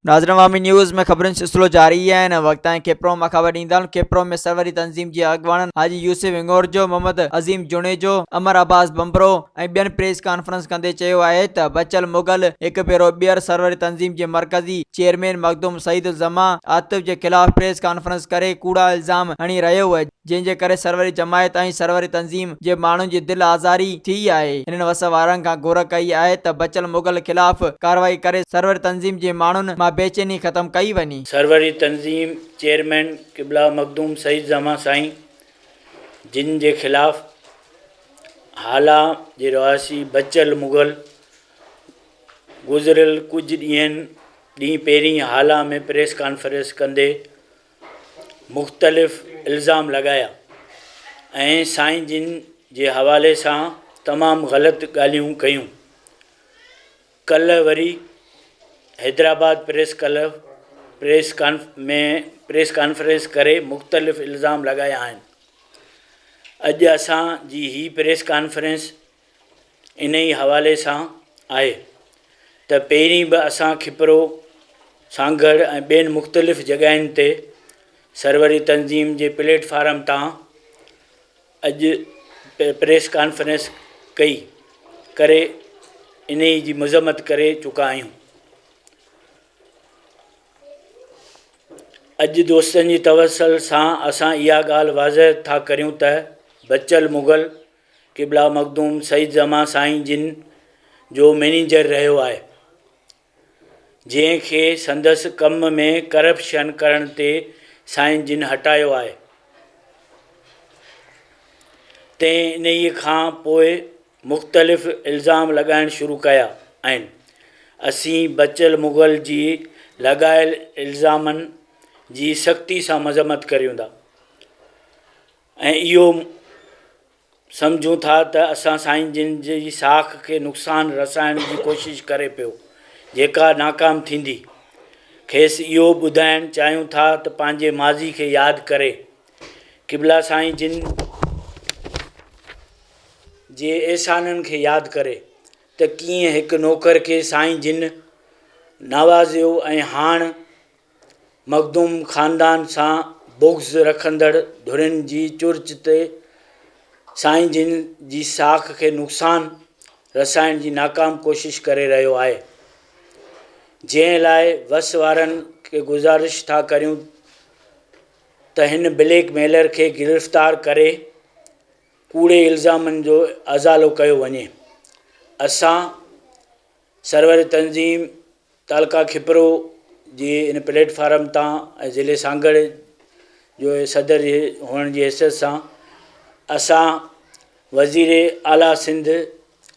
नाज़रीन अवामी न्यूज़ में खबरुनि सिलसिलो जारी है। वक्त केपरो में खबर ॾींदा। केपरो में सरवरी तंज़ीम जे अॻवान हाजी यूसुफ इंगोरजो, मोहम्मद अज़ीम जुणेजो, अमर अब्बास बम्बरो ऐं ॿियनि प्रेस कॉन्फ्रेंस कंदे चयो आहे त बचल मुगल हिकु भेरो ॿीहर सरवरी तंज़ीम जे मरकज़ी चेयरमैन मखदूम सईद जमा आतिफ जे ख़िलाफ़ प्रेस कॉन्फ्रेंस करे कूड़ा इल्ज़ाम हणी रहियो आहे, जंहिंजे करे सरवरी जमायत ऐं सरवरी तंज़ीम जे माण्हुनि जी दिलि आज़ारी थी आहे। हिननि वस वारनि खां घुर कई आहे त बचल मुगल ख़िलाफ़ कार्रवाई करे सरवरी तंज़ीम जे माण्हुनि मां बेचैनी ख़त्म कई वञे। सरवरी तंज़ीम चेयरमैन क़िबला मखदूम सईद जमा साईं जिन जे ख़िलाफ़ हाला जे रवासी बचल मुगल गुज़िरियल कुझु ॾींहं पहिरीं हाला में प्रेस कॉन्फ्रेंस कंदे मुख़्तलिफ़ इल्ज़ाम लॻाया ऐं साईं जिन जे हवाले सां तमामु ग़लति ॻाल्हियूं कयूं। कल्ह वरी हैदराबाद प्रेस कॉन्फ्रेंस करे मुख़्तलिफ़ इल्ज़ाम लॻाया आहिनि। अॼु असांजी ही प्रेस कॉन्फ्रेंस इन ई हवाले सां आहे त पहिरीं बि असां खिपरो सांगड़ ऐं ॿियनि मुख़्तलिफ़ जॻहियुनि ते सरवरी तंज़ीम जे प्लेटफार्म तां अॼु प्रेस कॉन्फ्रेंस कई करे इन जी मज़म्मत करे चुका आहियूं। अॼु दोस्तनि जी तवसल सां असां इहा ॻाल्हि वाज़ह था करियूं त बचल मुगल क़िबला मखदूम सईद जमा साईं जिन जो मैनेजर रहियो आहे, जंहिंखे संदसि कम में करप्शन करण ते साईं जिन हटायो आहे। तंहिं इन ई खां पोइ मुख़्तलिफ़ इल्ज़ाम लॻाइण शुरू कया आहिनि। असीं बचल मुगल जी लॻायल इल्ज़ामनि जी सख़्ती सां मज़म्मत करियूं था ऐं इहो सम्झूं था त असां साईं जिन जी साख खे नुक़सानु रसाइण जी कोशिशि करे पियो, जेका नाकाम थींदी। खेसि इहो ॿुधाइणु चाहियूं था त पंहिंजे माज़ी खे यादि करे क़िबला साईं जिन जे एहसाननि खे यादि करे त कीअं हिकु नौकर खे साईं जिन नवाज़ियो ऐं हाणे मखदूम ख़ानदान सां बुग़्ज़ रखंदड़ धुरियुनि जी चुर्च ते साईं जिन जी साख खे नुक़सानु रसाइण जी नाकाम कोशिशि करे रहियो आहे। जंहिं लाइ वस वारनि खे गुज़ारिश था करियूं त हिन ब्लैक मेलर खे गिरफ़्तार करे कूड़े इल्ज़ामनि जो अज़ालो कयो वञे। असां सरवरी तंज़ीम तालका खिपरो जी इन प्लेटफार्म तां ऐं ज़िले सांगड़ जो सदर हुअण जी हैसियत सां असां वज़ीर आला सिंध,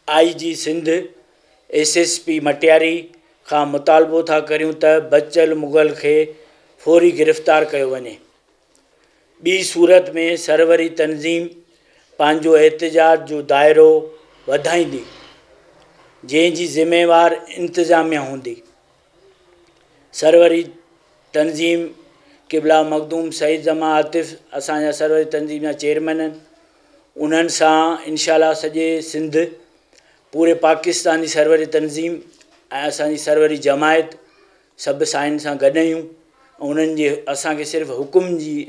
IG सिंध, SSP मटियारी खां मुतालबो था करियूं त बचल मुगल खे फौरी गिरफ़्तार कयो वञे। ॿी सूरत में सरवरी तंज़ीम पंहिंजो एहतजाज जो दाइरो वधाईंदी, जंहिंजी ज़िम्मेवार इंतिज़ामिया हूंदी। सरवरी तंज़ीम क़िबला मखदूम सईद जमा आतिफ़ असांजा सरवरी तंज़ीम जा चेयरमैन आहिनि। उन्हनि सां इंशाअल्लाह सॼे सिंध पूरे पाकिस्तान जी सरवरी तंज़ीम ऐं असांजी सरवरी जमायत सभु साईं सां गॾु आहियूं। उन्हनि जे असांखे सिर्फ़ु हुकुम जी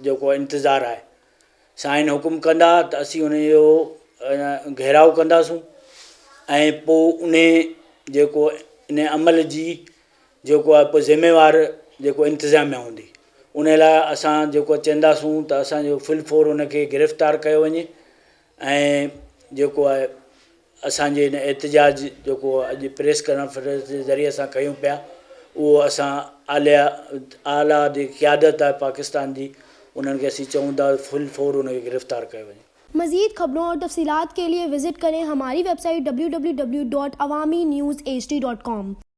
जेको इंतज़ारु आहे। साईं हुकुम कंदा त असीं उन जो घेराव कंदासूं ऐं पोइ उन जेको इन अमल जी जेको आहे पोइ ज़िम्मेवार जेको इंतिज़ामिया हूंदी, उन लाइ असां जेको चवंदासूं त असांजो फुल फोर उनखे गिरफ़्तार कयो वञे ऐं जेको आहे असांजे इन एहतजाज जेको अॼु प्रेस कॉन्फ्रेंस जे ज़रिए असां कयूं पिया, उहो असां आला जी क़यादत आहे पाकिस्तान जी, उन्हनि खे असीं चऊं था फुल फोर उनखे गिरफ़्तार कयो वञे। मज़ीद खबरों और तफसीलात के लिए विज़िट करें हमारी वेबसाइट www.awamiNewsHD.com।